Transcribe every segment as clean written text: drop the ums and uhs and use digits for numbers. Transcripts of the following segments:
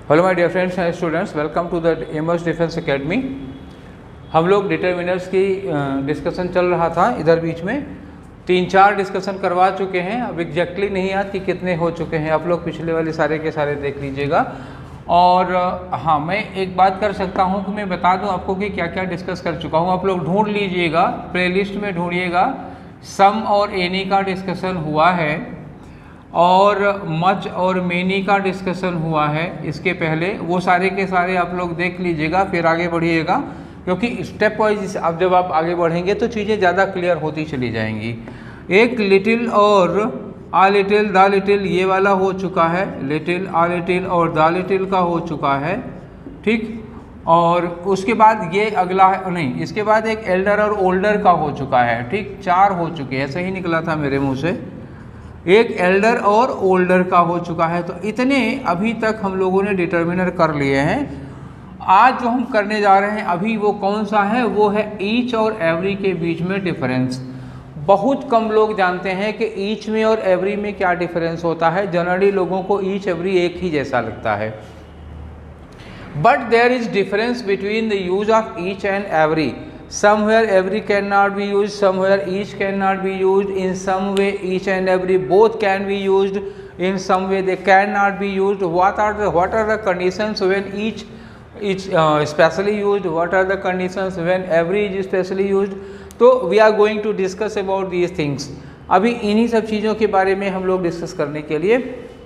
Hello my dear friends and students, welcome to the Emars defence academy. हम लोग determiners की discussion चल रहा था, इधर बीच में 3-4 डिस्कशन करवा चुके हैं। अब एग्जैक्टली नहीं याद कि कितने हो चुके हैं, आप लोग पिछले वाले सारे के सारे देख लीजिएगा। और हाँ, मैं एक बात कर सकता हूँ कि मैं बता दूँ आपको कि क्या क्या डिस्कस कर चुका हूँ। आप लोग ढूंढ लीजिएगा, प्लेलिस्ट में ढूंढिएगा, सम और एनी का डिस्कशन हुआ है और मच और मेनी का डिस्कशन हुआ है इसके पहले। वो सारे के सारे आप लोग देख लीजिएगा, फिर आगे बढ़िएगा, क्योंकि स्टेप वाइज अब जब आप आगे बढ़ेंगे तो चीज़ें ज़्यादा क्लियर होती चली जाएंगी। एक लिटिल और आ लिटिल द लिटिल ये वाला हो चुका है, लिटिल आ लिटिल और द लिटिल का हो चुका है, ठीक। और उसके बाद ये अगला है, नहीं, इसके बाद एक एल्डर और ओल्डर का हो चुका है, ठीक। 4 हो चुके हैं, सही निकला था मेरे मुंह से। एक एल्डर और ओल्डर का हो चुका है। तो इतने अभी तक हम लोगों ने डिटर्मिनर कर लिए हैं। आज जो हम करने जा रहे हैं अभी वो कौन सा है, वो है ईच और एवरी के बीच में डिफरेंस। बहुत कम लोग जानते हैं कि ईच में और एवरी में क्या डिफरेंस होता है। जनरली लोगों को ईच एवरी एक ही जैसा लगता है, but there is difference between the use of each and every. Somewhere every cannot be used, somewhere each cannot be used, in some way each and every both can be used, in some way they cannot be used. What are the conditions when each specially used, what are the conditions when every is specially used? तो we are going to discuss about these things. अभी इन्हीं सब चीज़ों के बारे में हम लोग डिस्कस करने के लिए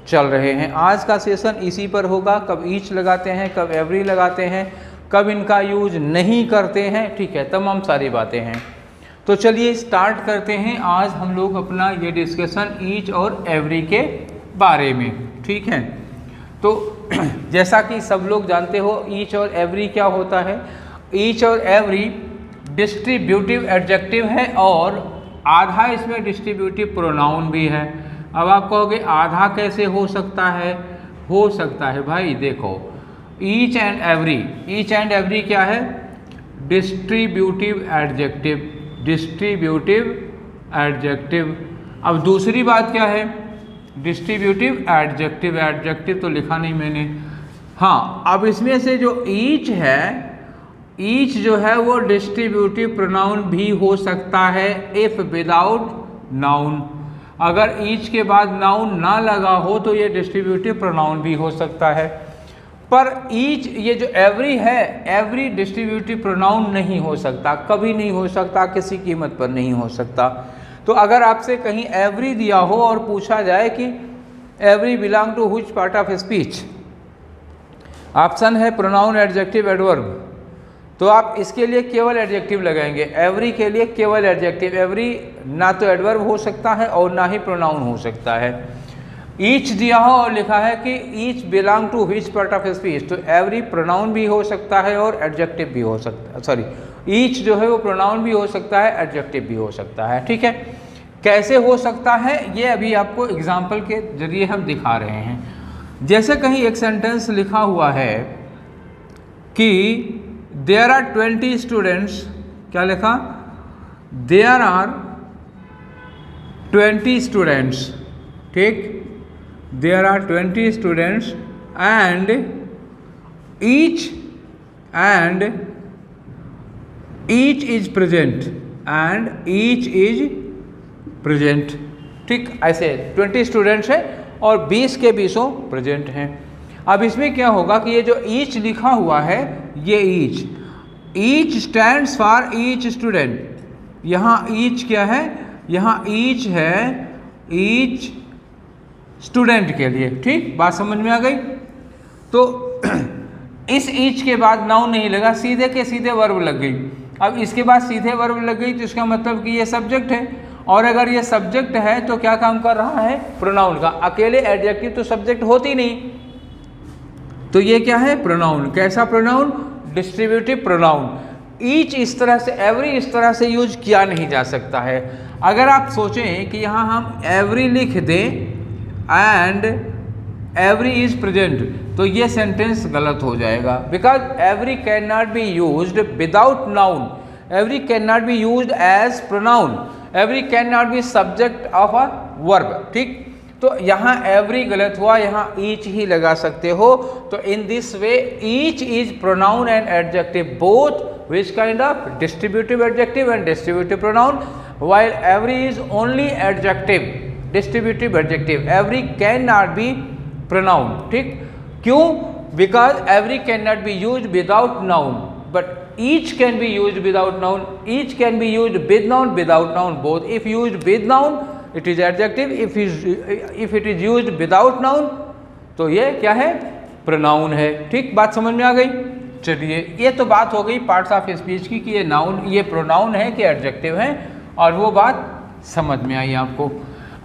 चल रहे हैं। आज का सेशन इसी पर होगा, कब ईच लगाते हैं, कब एवरी लगाते हैं, कब इनका यूज नहीं करते हैं, ठीक है, तमाम सारी बातें हैं। तो चलिए स्टार्ट करते हैं आज हम लोग अपना ये डिस्कशन ईच और एवरी के बारे में, ठीक है। तो जैसा कि सब लोग जानते हो ईच और एवरी क्या होता है। ईच और एवरी डिस्ट्रीब्यूटिव एडजेक्टिव है और आधा इसमें डिस्ट्रीब्यूटिव प्रोनाउन भी है। अब आप कहोगे आधा कैसे हो सकता है? हो सकता है भाई, देखो each and every, each and every क्या है? Distributive adjective, distributive adjective. अब दूसरी बात क्या है? डिस्ट्रीब्यूटिव एडजेक्टिव, एडजेक्टिव तो लिखा नहीं मैंने। हाँ, अब इसमें से जो ईच है, ईच जो है वो डिस्ट्रीब्यूटिव प्रोनाउन भी हो सकता है इफ विदाउट नाउन। अगर ईच के बाद नाउन ना लगा हो तो ये डिस्ट्रीब्यूटिव प्रोनाउन भी हो सकता है। पर ईच, ये जो एवरी है, एवरी डिस्ट्रीब्यूटिव प्रोनाउन नहीं हो सकता, कभी नहीं हो सकता, किसी कीमत पर नहीं हो सकता। तो अगर आपसे कहीं एवरी दिया हो और पूछा जाए कि every belong to which part of speech, option है प्रोनाउन, एडजेक्टिव, एडवर्ब, तो आप इसके लिए केवल एडजेक्टिव लगाएंगे। एवरी के लिए केवल एडजेक्टिव। एवरी ना तो एडवर्ब हो सकता है और ना ही प्रोनाउन हो सकता है। ईच दिया हो और लिखा है कि each belong to which part of speech, तो एवरी प्रोनाउन भी हो सकता है और एडजेक्टिव भी हो सकता है। सॉरी, ईच जो है वो प्रोनाउन भी हो सकता है, एडजेक्टिव भी हो सकता है, ठीक है। कैसे हो सकता है ये अभी आपको एग्जाम्पल के जरिए हम दिखा रहे हैं। जैसे कहीं एक सेंटेंस लिखा हुआ है कि देयर आर 20 स्टूडेंट्स, क्या लिखा? देयर आर 20 स्टूडेंट्स, ठीक। There are 20 students and each is present and each is present, ठीक। ऐसे 20 स्टूडेंट्स हैं और 20 के 20 प्रेजेंट हैं। अब इसमें क्या होगा कि ये जो ईच लिखा हुआ है, ये each stands for each student. यहाँ ईच क्या है? यहाँ ईच है ईच स्टूडेंट के लिए, ठीक। बात समझ में आ गई? तो इस ईच के बाद नाउन नहीं लगा, सीधे के सीधे वर्ब लग गई। अब इसके बाद सीधे वर्ब लग गई तो इसका मतलब कि ये सब्जेक्ट है, और अगर ये सब्जेक्ट है तो क्या काम कर रहा है? प्रोनाउन का। अकेले एडजेक्टिव तो सब्जेक्ट होती नहीं, तो ये क्या है? प्रोनाउन। कैसा प्रोनाउन? Distributive pronoun. ईच इस तरह से, एवरी इस तरह से यूज किया नहीं जा सकता है। अगर आप सोचें कि यहाँ हम एवरी लिख दें एंड एवरी इज प्रेजेंट, तो ये सेंटेंस गलत हो जाएगा, because every can not be used without noun, every can not be used as pronoun, every can not be subject of a verb, ठीक। तो यहाँ एवरी गलत हुआ, यहाँ ईच ही लगा सकते हो। तो in this way each is pronoun and adjective both, which kind of distributive adjective and distributive pronoun, while every is only adjective, distributive adjective. Every cannot be pronoun. ठीक, क्यों? Because every cannot be used without noun, but each can be used without noun. Each can be used with noun, without noun, both. If used with noun it is adjective, if it is used without noun तो ये क्या है? pronoun है। ठीक, बात समझ में आ गई? चलिए, ये तो बात हो गई पार्ट्स ऑफ स्पीच की कि ये नाउन, ये प्रोनाउन है कि एडजेक्टिव है, और वो बात समझ में आई आपको।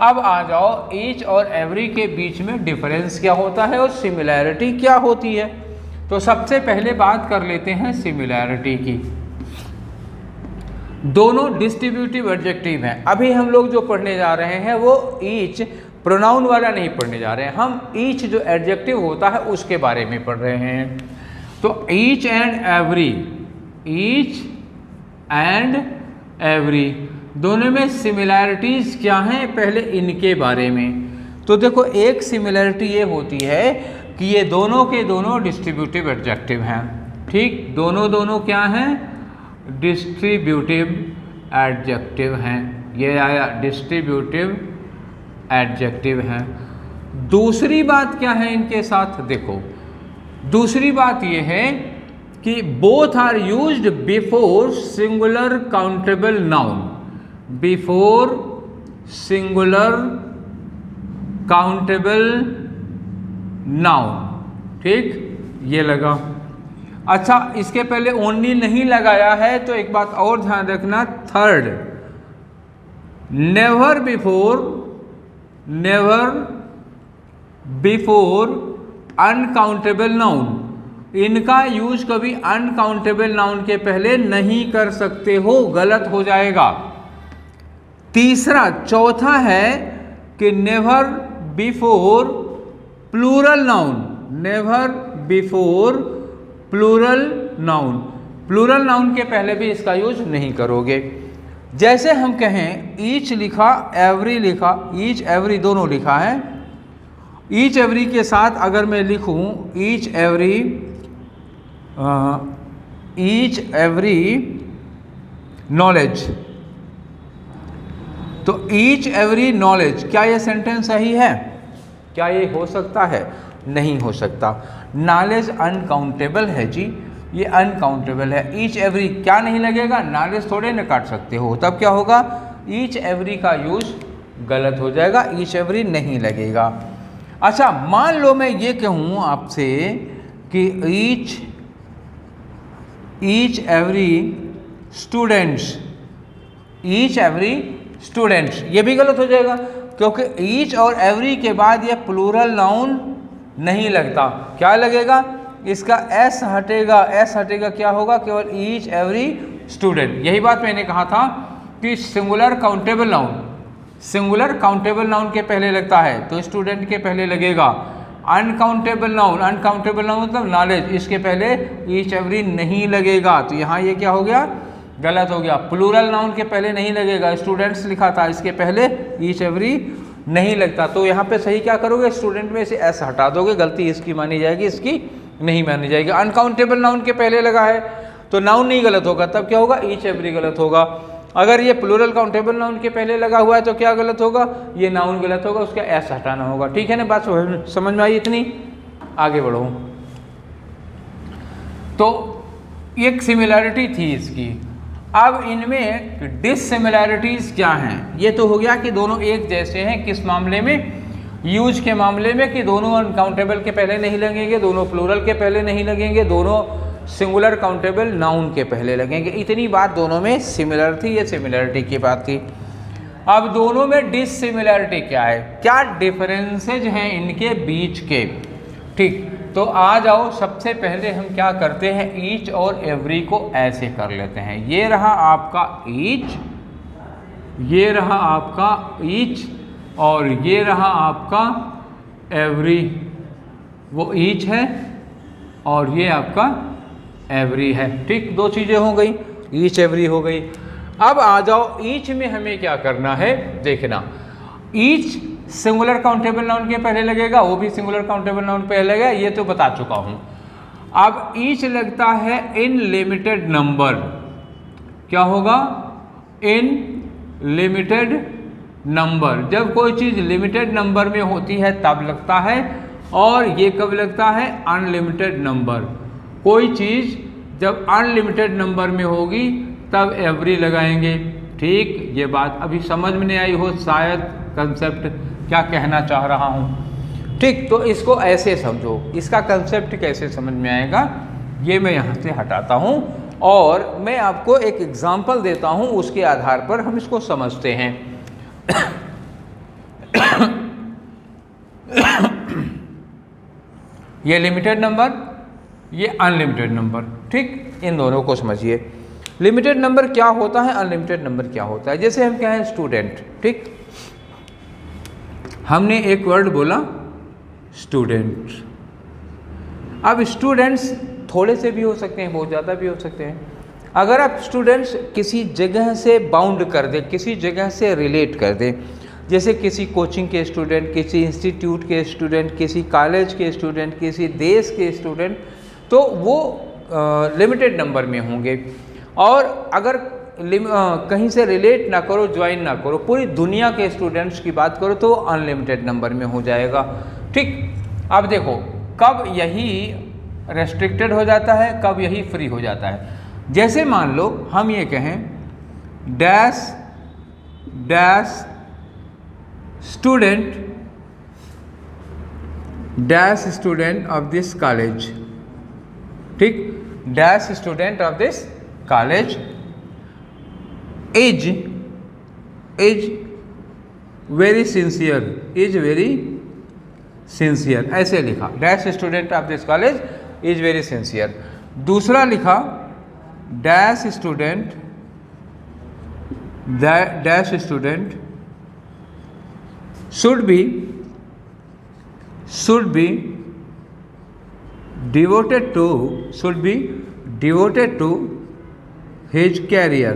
अब आ जाओ ईच और एवरी के बीच में डिफरेंस क्या होता है और सिमिलैरिटी क्या होती है। तो सबसे पहले बात कर लेते हैं सिमिलैरिटी की। दोनों डिस्ट्रीब्यूटिव एडजेक्टिव हैं। अभी हम लोग जो पढ़ने जा रहे हैं वो ईच प्रोनाउन वाला नहीं पढ़ने जा रहे हैं, हम ईच जो एडजेक्टिव होता है उसके बारे में पढ़ रहे हैं। तो each and every, each and every दोनों में सिमिलैरिटीज़ क्या हैं, पहले इनके बारे में। तो देखो, एक सिमिलैरिटी ये होती है कि ये दोनों के दोनों डिस्ट्रीब्यूटिव एडजेक्टिव हैं। ठीक, दोनों क्या हैं? डिस्ट्रीब्यूटिव एडजेक्टिव हैं। ये आया डिस्ट्रीब्यूटिव एडजेक्टिव हैं। दूसरी बात क्या है इनके साथ? देखो, दूसरी बात यह है कि both are used before singular countable noun, before singular countable noun. ठीक, ये लगा। अच्छा, इसके पहले ओनली नहीं लगाया है तो एक बात और ध्यान रखना, third, never before uncountable noun. इनका यूज कभी अनकाउंटेबल नाउन के पहले नहीं कर सकते हो, गलत हो जाएगा। तीसरा, चौथा है कि never before plural noun, never before plural noun, plural noun के पहले भी इसका यूज नहीं करोगे। जैसे हम कहें ईच लिखा, एवरी लिखा, ईच एवरी दोनों लिखा है। ईच एवरी के साथ अगर मैं लिखूं ईच एवरी नॉलेज, तो ईच एवरी नॉलेज, क्या ये सेंटेंस सही है? क्या ये हो सकता है? नहीं हो सकता। नॉलेज अनकाउंटेबल है जी, ये अनकाउंटेबल है। ईच एवरी क्या नहीं लगेगा? नॉलेज थोड़े न काट सकते हो, तब क्या होगा? ईच एवरी का यूज गलत हो जाएगा, ईच एवरी नहीं लगेगा। अच्छा, मान लो मैं ये कहूँ आपसे कि each every students, each every students, ये भी गलत हो जाएगा क्योंकि ईच और एवरी के बाद ये प्लूरल नाउन नहीं लगता। क्या लगेगा? इसका एस हटेगा, एस हटेगा, क्या होगा? केवल ईच एवरी स्टूडेंट। यही बात मैंने कहा था कि singular countable noun, singular countable noun के पहले लगता है तो स्टूडेंट के पहले लगेगा। अनकाउंटेबल नाउन, अनकाउंटेबल नाउन मतलब नॉलेज, इसके पहले ईच एवरी नहीं लगेगा। तो यहाँ ये क्या हो गया? गलत हो गया। प्लूरल नाउन के पहले नहीं लगेगा, स्टूडेंट्स लिखा था, इसके पहले ईच एवरी नहीं लगता। तो यहाँ पे सही क्या करोगे? स्टूडेंट में से एस हटा दोगे, गलती इसकी मानी जाएगी, इसकी नहीं मानी जाएगी। अनकाउंटेबल नाउन के पहले लगा है तो नाउन नहीं गलत होगा, तब क्या होगा? ईच एवरी गलत होगा। अगर ये प्लूरल काउंटेबल नाउन के पहले लगा हुआ है तो क्या गलत होगा? ये नाउन गलत होगा, उसका एस हटाना होगा। ठीक है ना, बात समझ में आई? इतनी आगे बढ़ो। तो एक सिमिलैरिटी थी इसकी। अब इनमें डिससिमिलैरिटीज क्या हैं? ये तो हो गया कि दोनों एक जैसे हैं। किस मामले में? यूज के मामले में कि दोनों अनकाउंटेबल के पहले नहीं लगेंगे, दोनों प्लूरल के पहले नहीं लगेंगे, दोनों सिंगुलर काउंटेबल नाउन के पहले लगेंगे। इतनी बात दोनों में सिमिलर थी, ये सिमिलरिटी की बात थी। अब दोनों में डिससिमिलरिटी क्या है? क्या डिफरेंसेज हैं इनके बीच के? ठीक, तो आ जाओ, सबसे पहले हम क्या करते हैं, ईच और एवरी को ऐसे कर लेते हैं। ये रहा आपका ईच, ये रहा आपका ईच, और ये रहा आपका एवरी। वो ईच है और ये आपका एवरी है। ठीक, दो चीज़ें हो गई, ईच एवरी हो गई। अब आ जाओ ईच में हमें क्या करना है, देखना। ईच सिंगुलर काउंटेबल नाउन के पहले लगेगा, वो भी सिंगुलर काउंटेबल नाउन पहले लगेगा, ये तो बता चुका हूँ। अब ईच लगता है इन लिमिटेड नंबर, क्या होगा? In limited number. जब कोई चीज़ लिमिटेड नंबर में होती है तब लगता है, और ये कब लगता है? Unlimited number. कोई चीज़ जब अनलिमिटेड नंबर में होगी तब एवरी लगाएंगे। ठीक, ये बात अभी समझ में नहीं आई हो शायद, कंसेप्ट क्या कहना चाह रहा हूँ। ठीक, तो इसको ऐसे समझो, इसका कंसेप्ट कैसे समझ में आएगा ये मैं यहाँ से हटाता हूँ और मैं आपको एक एग्जांपल देता हूँ, उसके आधार पर हम इसको समझते हैं। ये लिमिटेड नंबर, ये अनलिमिटेड नंबर। ठीक, इन दोनों को समझिए। लिमिटेड नंबर क्या होता है, अनलिमिटेड नंबर क्या होता है? जैसे हम कहें स्टूडेंट, ठीक, हमने एक वर्ड बोला स्टूडेंट। अब स्टूडेंट्स थोड़े से भी हो सकते हैं, बहुत ज़्यादा भी हो सकते हैं। अगर आप स्टूडेंट्स किसी जगह से बाउंड कर दें, किसी जगह से रिलेट कर दें, जैसे किसी कोचिंग के स्टूडेंट, किसी इंस्टीट्यूट के स्टूडेंट, किसी कॉलेज के स्टूडेंट, किसी देश के स्टूडेंट, तो वो लिमिटेड नंबर में होंगे। और अगर कहीं से रिलेट ना करो, ज्वाइन ना करो, पूरी दुनिया के स्टूडेंट्स की बात करो तो अनलिमिटेड नंबर में हो जाएगा। ठीक, अब देखो कब यही रेस्ट्रिक्टेड हो जाता है, कब यही फ्री हो जाता है। जैसे मान लो हम ये कहें dash dash student dash student of this college. ठीक, dash student of this college is very sincere, is very sincere, ऐसे लिखा। Dash student of this college is very sincere. दूसरा लिखा dash student should be devoted to his career।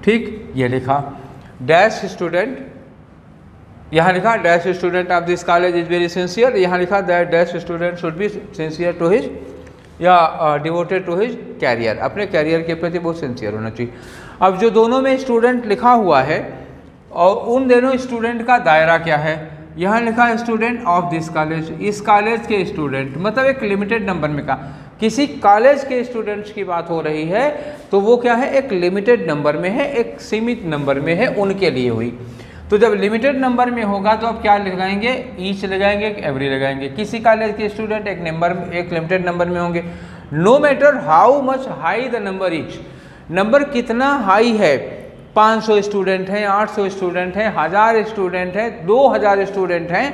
ठीक, ये लिखा dash student, यहाँ लिखा dash student of this college is very sincere, यहाँ लिखा that dash student should be sincere to his या डिवोटेड टू हिज कैरियर, अपने कैरियर के प्रति बहुत सिंसियर होना चाहिए। अब जो दोनों में स्टूडेंट लिखा हुआ है और उन दोनों स्टूडेंट का दायरा क्या है, यहाँ लिखा है स्टूडेंट ऑफ दिस कॉलेज, इस कॉलेज के स्टूडेंट, मतलब एक लिमिटेड नंबर में का किसी कॉलेज के स्टूडेंट्स की बात हो रही है तो वो क्या है, एक लिमिटेड नंबर में है, एक सीमित नंबर में है, उनके लिए हुई। तो जब लिमिटेड नंबर में होगा तो आप क्या लगाएंगे, ईच लगाएंगे, एवरी लगाएंगे। किसी कॉलेज के स्टूडेंट एक लिमिटेड नंबर में होंगे। No matter how much high the number is, number कितना हाई है, 500 स्टूडेंट हैं, 800 स्टूडेंट हैं, 1000 स्टूडेंट हैं, 2000 स्टूडेंट हैं,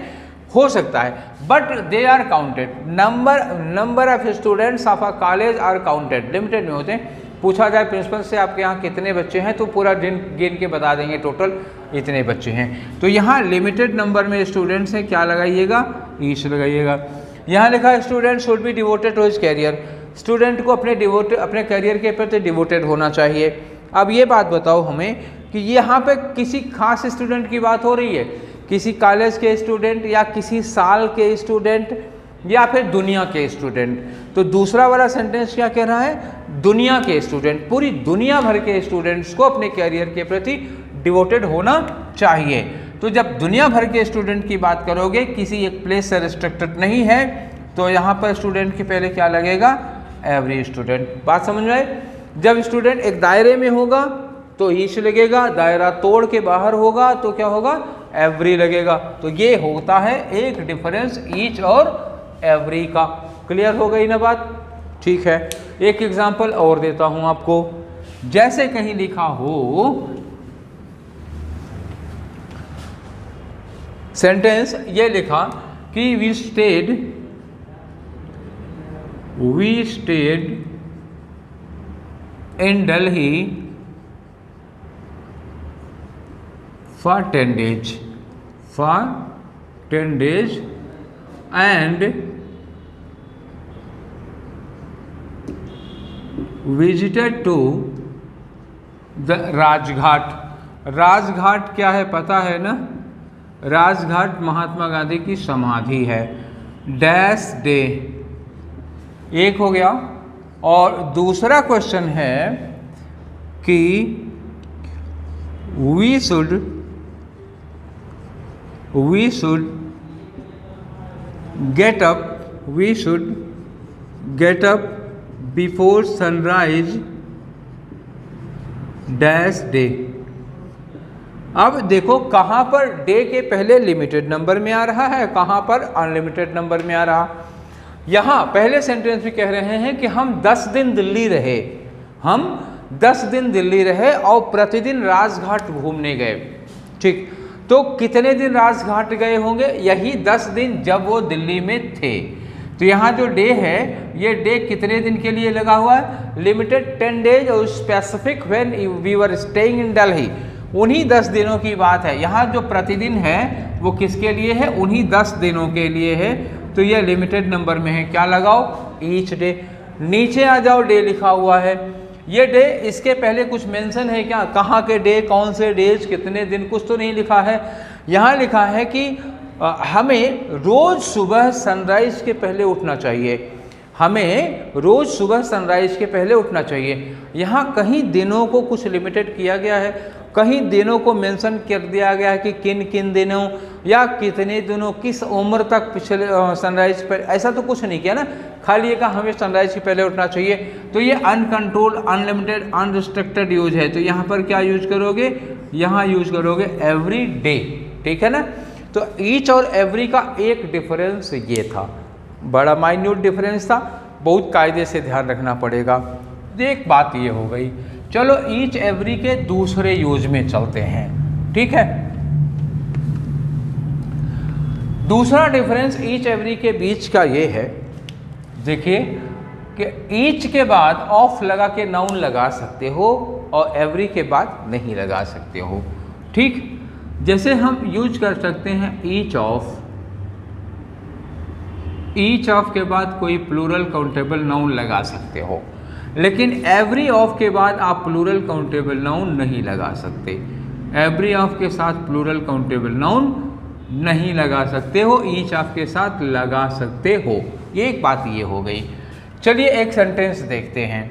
हो सकता है, but they are counted. Number of students of a college are counted, limited में होते हैं। पूछा जाए प्रिंसिपल से आपके यहाँ कितने बच्चे हैं तो पूरा गिन के बता देंगे टोटल इतने बच्चे हैं। तो यहाँ लिमिटेड नंबर में स्टूडेंट्स हैं, क्या लगाइएगा, ईच लगाइएगा। यहाँ लिखा है student should be devoted to his career, student को अपने कैरियर के प्रति डिवोटेड होना चाहिए। अब ये बात बताओ हमें कि यहाँ पे किसी खास स्टूडेंट की बात हो रही है, किसी कॉलेज के स्टूडेंट या किसी साल के स्टूडेंट या फिर दुनिया के स्टूडेंट। तो दूसरा वाला सेंटेंस क्या कह रहा है, दुनिया के स्टूडेंट, पूरी दुनिया भर के स्टूडेंट्स को अपने कैरियर के प्रति डिवोटेड होना चाहिए। तो जब दुनिया भर के स्टूडेंट की बात करोगे, किसी एक प्लेस से रिस्ट्रिक्टेड नहीं है, तो यहाँ पर स्टूडेंट के पहले क्या लगेगा, एवरी स्टूडेंट। बात समझ में आए। जब स्टूडेंट एक दायरे में होगा तो ईच लगेगा, दायरा तोड़ के बाहर होगा तो क्या होगा, एवरी लगेगा। तो ये होता है एक डिफरेंस ईच और एवरी का। क्लियर हो गई ना बात, ठीक है। एक एग्जांपल और देता हूं आपको, जैसे कहीं लिखा हो सेंटेंस, ये लिखा कि we stayed in Delhi for 10 days and visited to the Rajghat. Rajghat क्या है पता है ना, राजघाट महात्मा गांधी की समाधि है, डैश डे, एक हो गया। और दूसरा क्वेश्चन है कि we should get up before sunrise dash day. अब देखो कहाँ पर डे के पहले लिमिटेड नंबर में आ रहा है, कहाँ पर अनलिमिटेड नंबर में आ रहा। यहाँ पहले सेंटेंस में कह रहे हैं कि हम 10 दिन दिल्ली रहे, हम 10 दिन दिल्ली रहे और प्रतिदिन राजघाट घूमने गए। ठीक, तो कितने दिन राजघाट गए होंगे? यही 10 दिन जब वो दिल्ली में थे। तो यहाँ जो डे है, ये डे कितने दिन के लिए लगा हुआ है? लिमिटेड 10 डेज और specific when we were staying in Delhi, उन्हीं 10 दिनों की बात है। यहाँ जो प्रतिदिन है वो किसके लिए है? उन्हीं 10 दिनों के लिए है। तो ये लिमिटेड नंबर में है, क्या लगाओ? Each day. नीचे आ जाओ, डे लिखा हुआ है। ये डे, इसके पहले कुछ मेंशन है क्या? कहाँ के डे, कौन से डेज, कितने दिन, कुछ तो नहीं लिखा है। यहाँ लिखा है कि हमें रोज सुबह सनराइज के पहले उठना चाहिए, हमें रोज सुबह सनराइज के पहले उठना चाहिए। यहाँ कहीं दिनों को कुछ लिमिटेड किया गया है, कहीं दिनों को मेंशन कर दिया गया है कि किन किन दिनों या कितने दिनों, किस उम्र तक पिछले सनराइज पर, ऐसा तो कुछ नहीं किया ना, खाली ये कहा हमें सनराइज के पहले उठना चाहिए। तो ये अनकंट्रोल्ड, अनलिमिटेड, अनरिस्ट्रिक्टेड यूज है। तो यहाँ पर क्या यूज करोगे? यहाँ यूज करोगे एवरी डे, ठीक है ना। तो ईच और एवरी का एक डिफरेंस ये था, बड़ा माइन्यूट डिफरेंस था, बहुत कायदे से ध्यान रखना पड़ेगा। एक बात ये हो गई। चलो ईच एवरी के दूसरे यूज में चलते हैं, ठीक है। दूसरा डिफरेंस ईच एवरी के बीच का ये है, देखिए कि ईच के बाद ऑफ लगा के नाउन लगा सकते हो और एवरी के बाद नहीं लगा सकते हो, ठीक। जैसे हम यूज कर सकते हैं ईच ऑफ, ईच ऑफ के बाद कोई प्लूरल काउंटेबल नाउन लगा सकते हो, लेकिन एवरी ऑफ के बाद आप प्लूरल काउंटेबल नाउन नहीं लगा सकते। एवरी ऑफ के साथ प्लूरल काउंटेबल नाउन नहीं लगा सकते हो, ईच ऑफ के साथ लगा सकते हो। ये एक बात ये हो गई। चलिए एक सेंटेंस देखते हैं।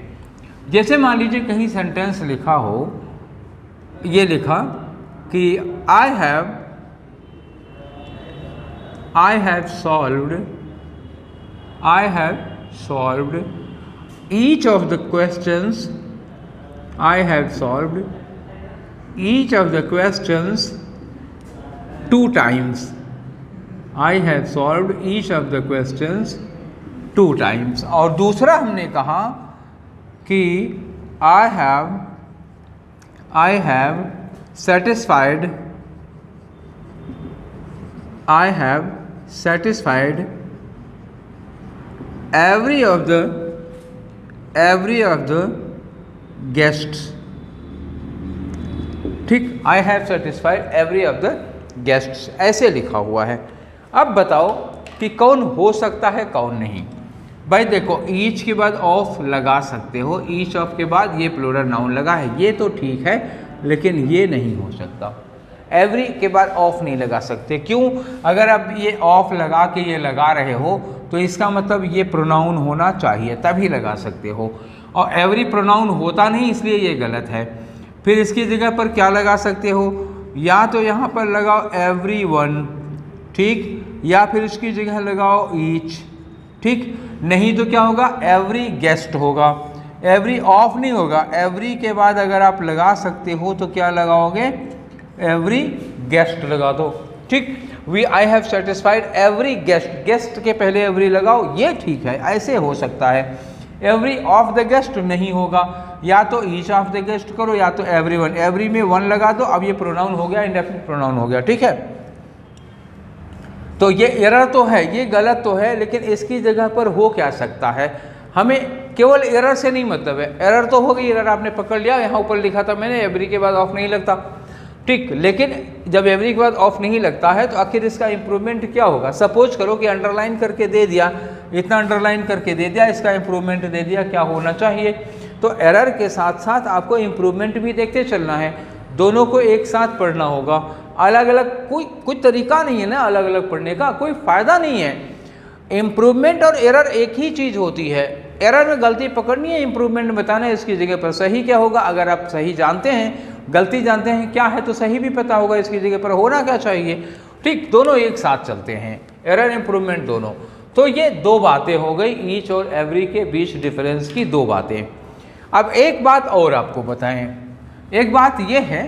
जैसे मान लीजिए कहीं सेंटेंस लिखा हो, ये लिखा कि I have solved each of the questions, I have solved each of the questions 2 times. I have solved each of the questions 2 times. और दूसरा हमने कहा कि I have satisfied every of the guests, ठीक। I have satisfied every of the guests, ऐसे लिखा हुआ है। अब बताओ कि कौन हो सकता है, कौन नहीं। भाई देखो, ईच के बाद ऑफ लगा सकते हो, ईच ऑफ के बाद ये प्लूरल नाउन लगा है, ये तो ठीक है, लेकिन ये नहीं हो सकता। एवरी के बाद ऑफ नहीं लगा सकते, क्यों? अगर अब ये ऑफ लगा के ये लगा रहे हो तो इसका मतलब ये प्रोनाउन होना चाहिए, तभी लगा सकते हो। और एवरी प्रोनाउन होता नहीं, इसलिए ये गलत है। फिर इसकी जगह पर क्या लगा सकते हो? या तो यहाँ पर लगाओ एवरी वन, ठीक, या फिर इसकी जगह लगाओ ईच, ठीक। नहीं तो क्या होगा? एवरी गेस्ट होगा। एवरी ऑफ नहीं होगा, एवरी के बाद अगर आप लगा सकते हो तो क्या लगाओगे? एवरी गेस्ट लगा दो, ठीक। I have satisfied every guest, guest के पहले एवरी लगाओ, ये ठीक है, ऐसे हो सकता है। एवरी ऑफ द गेस्ट नहीं होगा, या तो ईच ऑफ द गेस्ट करो या तो एवरी वन, एवरी में वन लगा दो, अब ये प्रोनाउन हो गया, इंडेफिनिट प्रोनाउन हो गया, ठीक है। तो ये एरर तो है, ये गलत तो है, लेकिन इसकी जगह पर हो क्या सकता है? हमें केवल एरर से नहीं मतलब है, एरर तो हो गई, एरर आपने पकड़ लिया, यहाँ ऊपर लिखा था मैंने एवरी के बाद ऑफ नहीं लगता, ठीक। लेकिन जब एवरी के बाद ऑफ नहीं लगता है तो आखिर इसका इम्प्रूवमेंट क्या होगा? सपोज करो कि अंडरलाइन करके दे दिया, इतना अंडरलाइन करके दे दिया, इसका इम्प्रूवमेंट दे दिया, क्या होना चाहिए? तो एरर के साथ साथ आपको इम्प्रूवमेंट भी देखते चलना है, दोनों को एक साथ पढ़ना होगा। अलग अलग कोई तरीका नहीं है ना अलग अलग पढ़ने का, कोई फ़ायदा नहीं है। इम्प्रूवमेंट और एरर एक ही चीज़ होती है। एरर में गलती पकड़नी है, इम्प्रूवमेंट बताना है इसकी जगह पर सही क्या होगा। अगर आप सही जानते हैं, गलती जानते हैं क्या है, तो सही भी पता होगा इसकी जगह पर होना क्या चाहिए। ठीक, दोनों एक साथ चलते हैं, एरर इम्प्रूवमेंट दोनों। तो ये दो बातें हो गई ईच और एवरी के बीच डिफरेंस की दो बातें। अब एक बात और आपको बताएं, एक बात ये है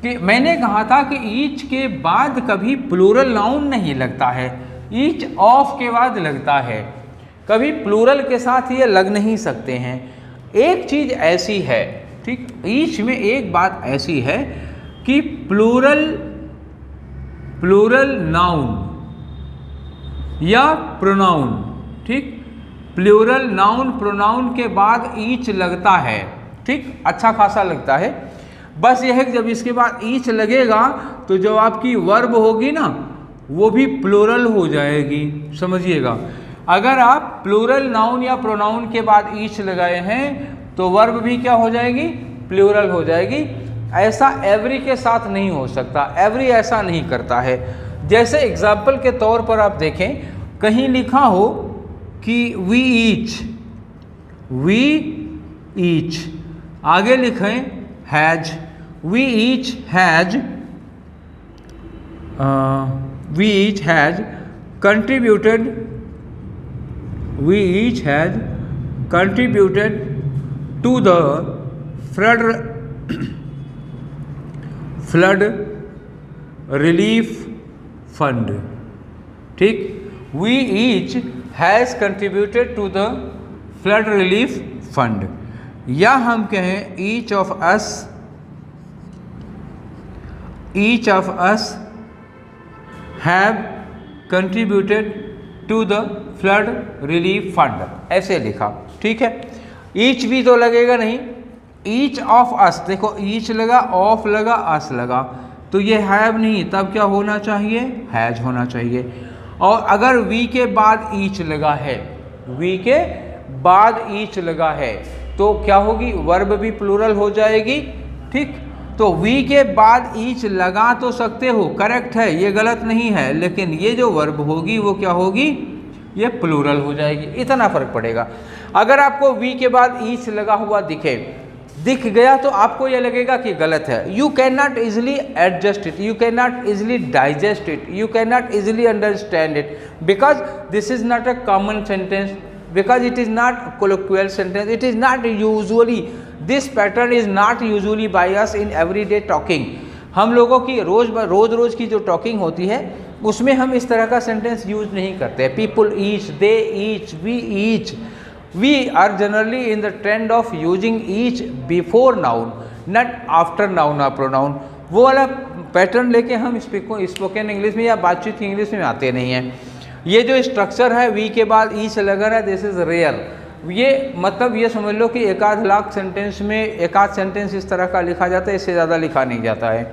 कि मैंने कहा था कि ईच के बाद कभी प्लूरल नाउन नहीं लगता है, ईच ऑफ के बाद लगता है, कभी प्लूरल के साथ ये लग नहीं सकते हैं। एक चीज़ ऐसी है, ठीक, ईच में एक बात ऐसी है कि प्लूरल नाउन या प्रोनाउन, ठीक, प्लूरल नाउन प्रोनाउन के बाद ईच लगता है, ठीक, अच्छा खासा लगता है। बस यह है कि जब इसके बाद ईच लगेगा तो जो आपकी वर्ब होगी ना वो भी प्लूरल हो जाएगी, समझिएगा। अगर आप प्लूरल नाउन या प्रोनाउन के बाद ईच लगाए हैं तो वर्ब भी क्या हो जाएगी, प्लूरल हो जाएगी। ऐसा एवरी के साथ नहीं हो सकता, एवरी ऐसा नहीं करता है। जैसे एग्जाम्पल के तौर पर आप देखें, कहीं लिखा हो कि वी ईच, आगे लिखें has, we each has contributed to the flood relief fund, ठीक, we each has contributed to the flood relief fund। या हम कहें each of us have contributed to the flood relief fund, ऐसे लिखा, ठीक है। ईच भी तो लगेगा नहीं, ईच ऑफ अस, देखो ईच लगा, ऑफ लगा, अस लगा, तो ये हैव नहीं, तब क्या होना चाहिए, हैज होना चाहिए। और अगर वी के बाद ईच लगा है, वी के बाद ईच लगा है तो क्या होगी, वर्ब भी प्लूरल हो जाएगी, ठीक। तो वी के बाद ईच लगा तो सकते हो, करेक्ट है, ये गलत नहीं है, लेकिन ये जो वर्ब होगी वो क्या होगी, ये प्लूरल हो जाएगी, इतना फर्क पड़ेगा। अगर आपको वी के बाद ईच लगा हुआ दिख गया तो आपको यह लगेगा कि गलत है। You can not easily adjust it, you can not easily digest it, you can not easily understand it, because this is not a common sentence, because it is not colloquial sentence, it is not usually, this pattern is not usually by us in everyday talking। हम लोगों की रोज की जो talking होती है उसमें हम इस तरह का सेंटेंस यूज नहीं करते। People each, they each, we each, we are generally in the trend of using each before noun, not after noun और प्रोनाउन। वो वाला पैटर्न लेके हम स्पोकन इंग्लिश में या बातचीत की इंग्लिश में आते नहीं हैं। ये जो स्ट्रक्चर है वी के बाद ई से लगा रहा है, दिस इज रेयर। ये मतलब ये समझ लो कि 1,00,000 सेंटेंस में 1 आध सेंटेंस इस तरह का लिखा जाता है, इससे ज़्यादा लिखा नहीं जाता है।